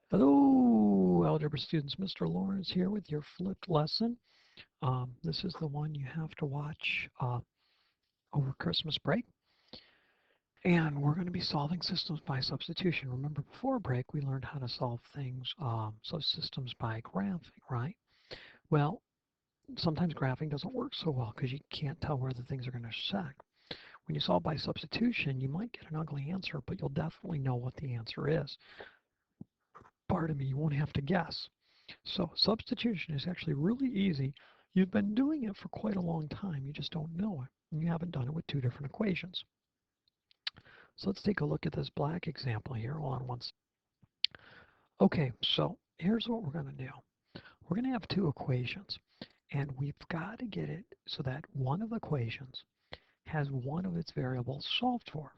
Hello, Algebra students. Mr. Lawrence here with your flipped lesson. This is the one you have to watch over Christmas break. And we're going to be solving systems by substitution. Remember, before break, we learned how to solve things, so systems by graphing, right? Well, sometimes graphing doesn't work so well because you can't tell where the things are going to intersect. When you solve by substitution, you might get an ugly answer, but you'll definitely know what the answer is. Pardon me, you won't have to guess. So substitution is actually really easy. You've been doing it for quite a long time. You just don't know it. And you haven't done it with two different equations. So let's take a look at this black example here. Hold on one second. Okay, so here's what we're going to do. We're going to have two equations. And we've got to get it so that one of the equations has one of its variables solved for.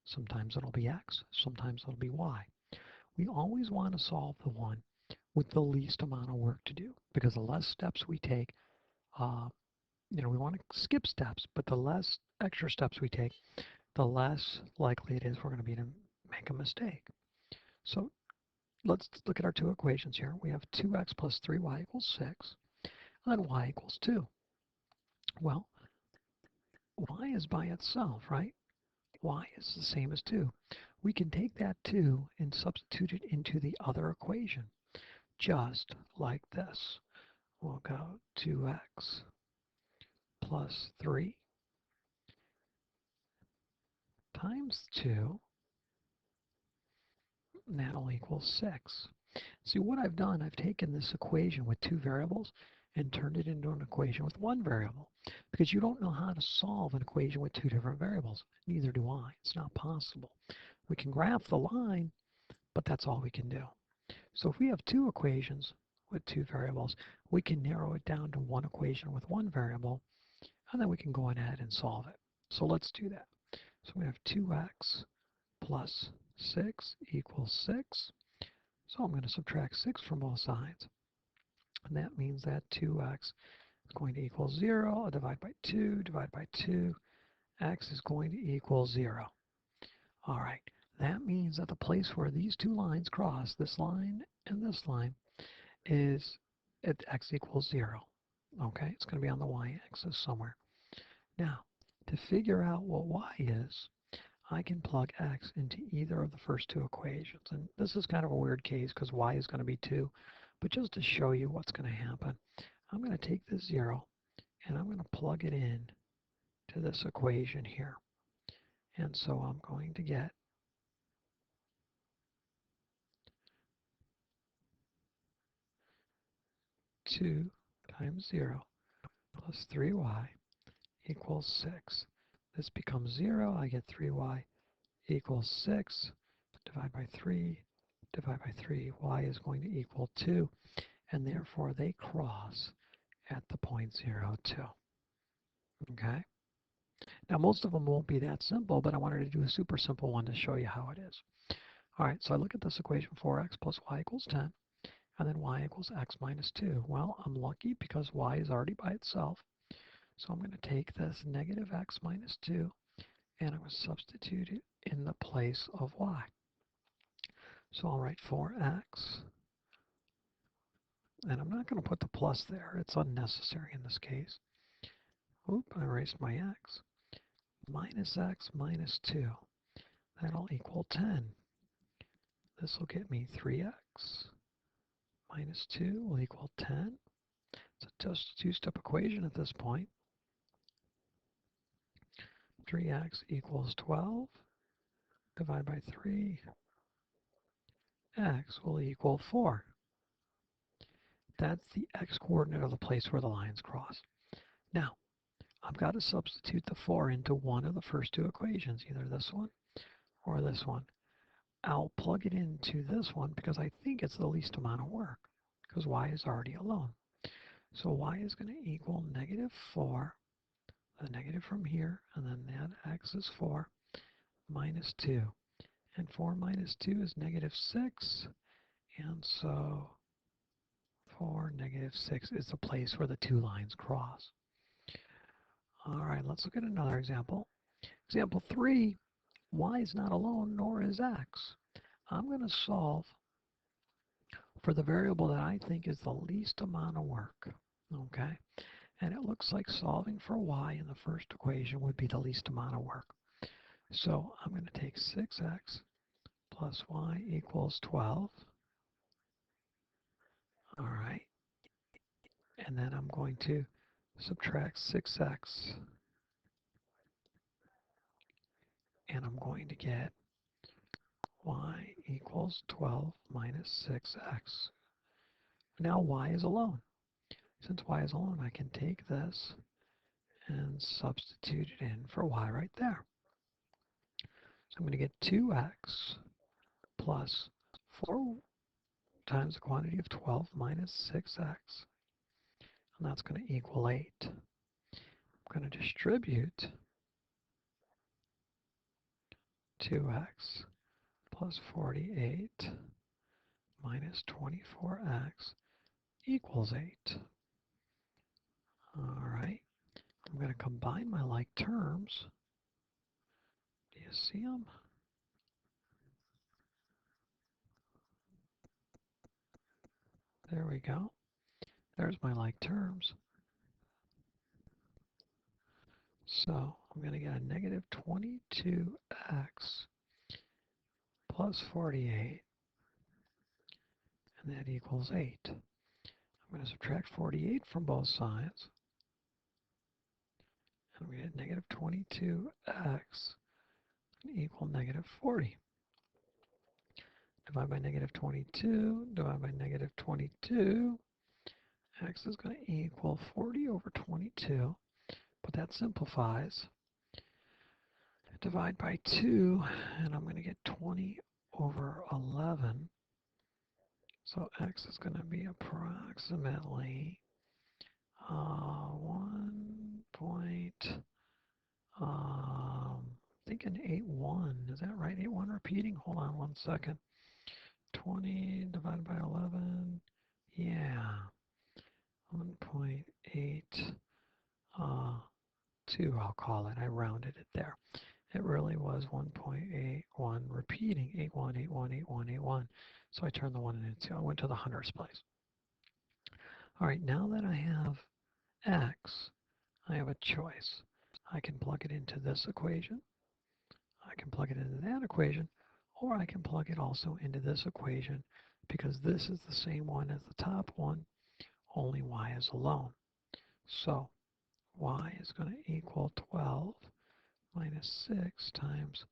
Sometimes it'll be x, sometimes it'll be y. We always want to solve the one with the least amount of work to do, because the less steps we take, uh, we want to skip steps, but the less extra steps we take, the less likely it is we're going to be to make a mistake. So let's look at our two equations here. We have 2x plus 3y equals 6, and then y equals 2. Well, y is by itself, right? Y is the same as 2. We can take that 2 and substitute it into the other equation, just like this. We'll go 2x plus 3 times 2, and that'll equal 6. See, what I've done, I've taken this equation with two variables and turned it into an equation with one variable, because you don't know how to solve an equation with two different variables. Neither do I. It's not possible. We can graph the line, but that's all we can do. So if we have two equations with two variables, we can narrow it down to one equation with one variable, and then we can go ahead and solve it. So let's do that. So we have 2x plus 6 equals 6. So I'm going to subtract 6 from both sides. And that means that 2x is going to equal 0. I'll divide by 2, divide by 2. X is going to equal 0. All right. That means that the place where these two lines cross, this line and this line, is at x equals 0. Okay, it's going to be on the y-axis somewhere. Now, to figure out what y is, I can plug x into either of the first two equations. And this is kind of a weird case because y is going to be 2. But just to show you what's going to happen, I'm going to take this 0 and I'm going to plug it in to this equation here. And so I'm going to get 2 times 0 plus 3y equals 6. This becomes 0. I get 3y equals 6. Divide by 3. Divide by 3. Y is going to equal 2. And therefore they cross at the point 0, 2. Okay? Now most of them won't be that simple, but I wanted to do a super simple one to show you how it is. All right, so I look at this equation, 4x plus y equals 10, and then y equals x minus 2. Well, I'm lucky because y is already by itself. So I'm going to take this negative x minus 2, and I'm going to substitute it in the place of y. So I'll write 4x, and I'm not going to put the plus there. It's unnecessary in this case. Oop, I erased my x. Minus x minus 2. That'll equal 10. This will get me 3x minus 2 will equal 10. It's just a two-step equation at this point. 3x equals 12. Divide by 3. X will equal 4. That's the x-coordinate of the place where the lines cross. Now, I've got to substitute the 4 into one of the first two equations, either this one or this one. I'll plug it into this one because I think it's the least amount of work, because y is already alone. So y is going to equal negative 4, the negative from here, and then that x is 4, minus 2. And 4 minus 2 is negative 6, and so 4, negative 6 is the place where the two lines cross. All right, let's look at another example. Example 3, y is not alone, nor is x. I'm going to solve for the variable that I think is the least amount of work. Okay, and it looks like solving for y in the first equation would be the least amount of work. So I'm going to take 6x plus y equals 12. All right, and then I'm going to subtract 6x, and I'm going to get y equals 12 minus 6x. Now y is alone. Since y is alone, I can take this and substitute it in for y right there. So I'm going to get 2x plus 4 times the quantity of 12 minus 6x, and that's going to equal 8. I'm going to distribute 2x plus 48 minus 24x equals 8. All right, I'm going to combine my like terms. Do you see them? There we go. There's my like terms. So I'm going to get a negative 22x plus 48, and that equals 8. I'm going to subtract 48 from both sides, and we get negative 22x equal negative 40. Divide by negative 22, divide by negative 22. X is going to equal 40 over 22, but that simplifies. Divide by 2, and I'm going to get 20 over 11. So x is going to be approximately 1 point, thinking 81. Is that right? 81 repeating? Hold on one second. 20 divided by 11. Yeah. 1.82, I'll call it. I rounded it there. It really was 1.81 repeating 81, 81, 81, 81. So I turned the 1 into, I went to the hundredths place. All right, now that I have x, I have a choice. I can plug it into this equation, I can plug it into that equation, or I can plug it also into this equation because this is the same one as the top one, only y is alone. So y is going to equal 12 minus 6 times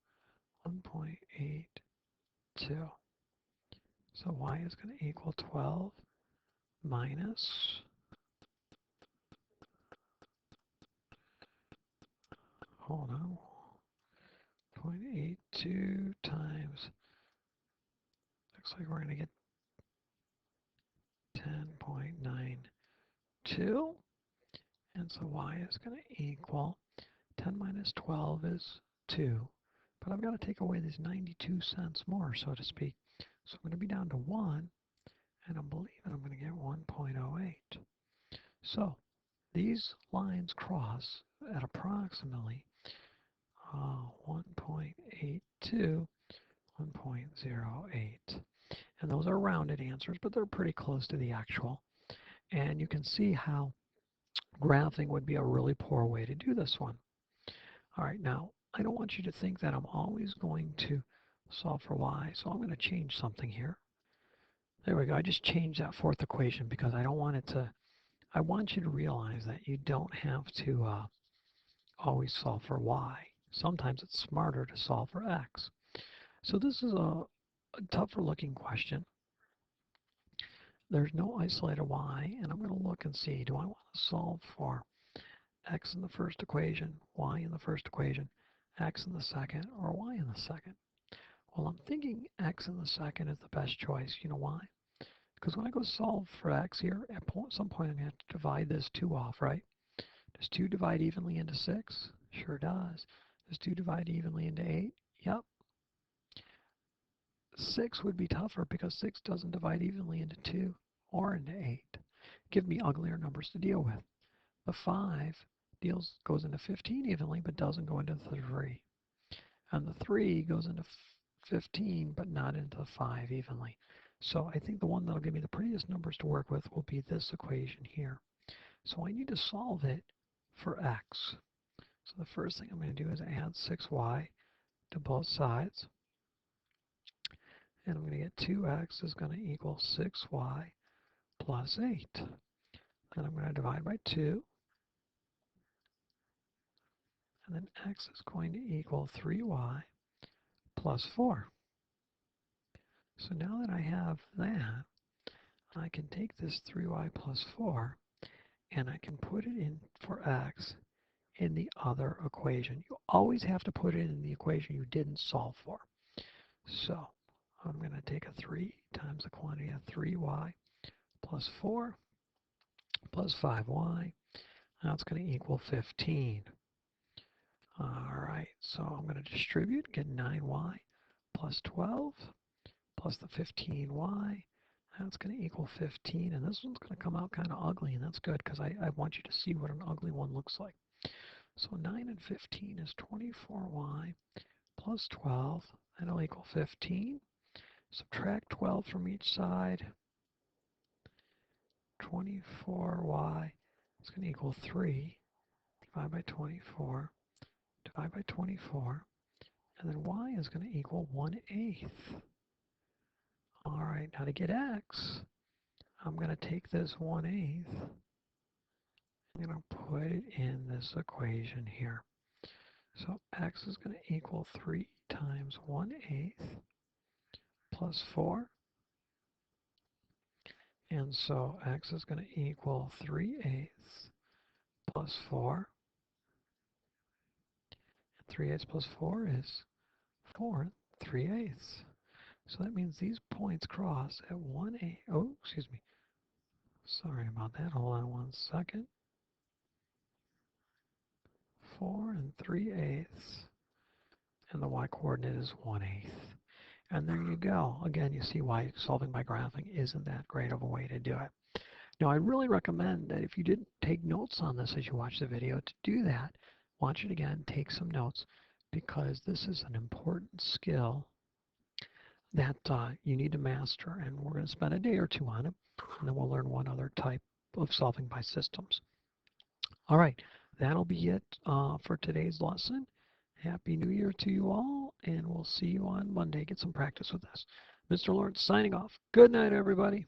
1.82. So y is going to equal 12 minus, hold on, 0.82 times, looks like we're going to get 10.92. And so y is going to equal 10 minus 12 is 2. But I've got to take away these 92 cents more, so to speak. So I'm going to be down to 1, and I'm believing I'm going to get 1.08. So these lines cross at approximately 1.82, 1.08. And those are rounded answers, but they're pretty close to the actual. And you can see how graphing would be a really poor way to do this one. All right, now I don't want you to think that I'm always going to solve for y, so I'm going to change something here. There we go. I just changed that fourth equation because I don't want it to, I want you to realize that you don't have to always solve for y. Sometimes it's smarter to solve for x. So this is a tougher looking question. There's no isolated y, and I'm going to look and see, do I want to solve for x in the first equation, y in the first equation, x in the second, or y in the second? Well, I'm thinking x in the second is the best choice. You know why? Because when I go solve for x here, at some point I'm going to have to divide this 2 off, right? Does 2 divide evenly into 6? Sure does. Does 2 divide evenly into 8? Yep. 6 would be tougher because 6 doesn't divide evenly into 2 or into 8. Give me uglier numbers to deal with. The 5 goes into 15 evenly but doesn't go into the 3. And the 3 goes into 15 but not into the 5 evenly. So I think the one that'll give me the prettiest numbers to work with will be this equation here. So I need to solve it for x. So the first thing I'm going to do is add 6y to both sides. And I'm going to get 2x is going to equal 6y plus 8. Then I'm going to divide by 2. And then x is going to equal 3y plus 4. So now that I have that, I can take this 3y plus 4 and I can put it in for x in the other equation. You always have to put it in the equation you didn't solve for. So I'm going to take a 3 times the quantity of 3y plus 4 plus 5y. That's going to equal 15. All right, so I'm going to distribute, get 9y plus 12 plus the 15y. That's going to equal 15, and this one's going to come out kind of ugly, and that's good because I want you to see what an ugly one looks like. So 9 and 15 is 24y plus 12. That'll equal 15. Subtract 12 from each side. 24y is going to equal 3. Divide by 24. Divide by 24. And then y is going to equal 1/8. All right, now to get x, I'm going to take this 1/8. I'm going to put it in this equation here. So x is going to equal 3 times 1/8 plus 4. And so x is going to equal 3/8 plus 4. And 3/8 plus 4 is 4 3/8. So that means these points cross at 1/8. Oh, excuse me. Sorry about that. Hold on one second. 4 3/8. And the y-coordinate is 1/8. And there you go. Again, you see why solving by graphing isn't that great of a way to do it. Now, I really recommend that if you didn't take notes on this as you watch the video, to do that. Watch it again, take some notes, because this is an important skill that you need to master, and we're going to spend a day or two on it, and then we'll learn one other type of solving by systems. All right, that'll be it for today's lesson. Happy New Year to you all, and we'll see you on Monday. Get some practice with this. Mr. Lawrence signing off. Good night, everybody.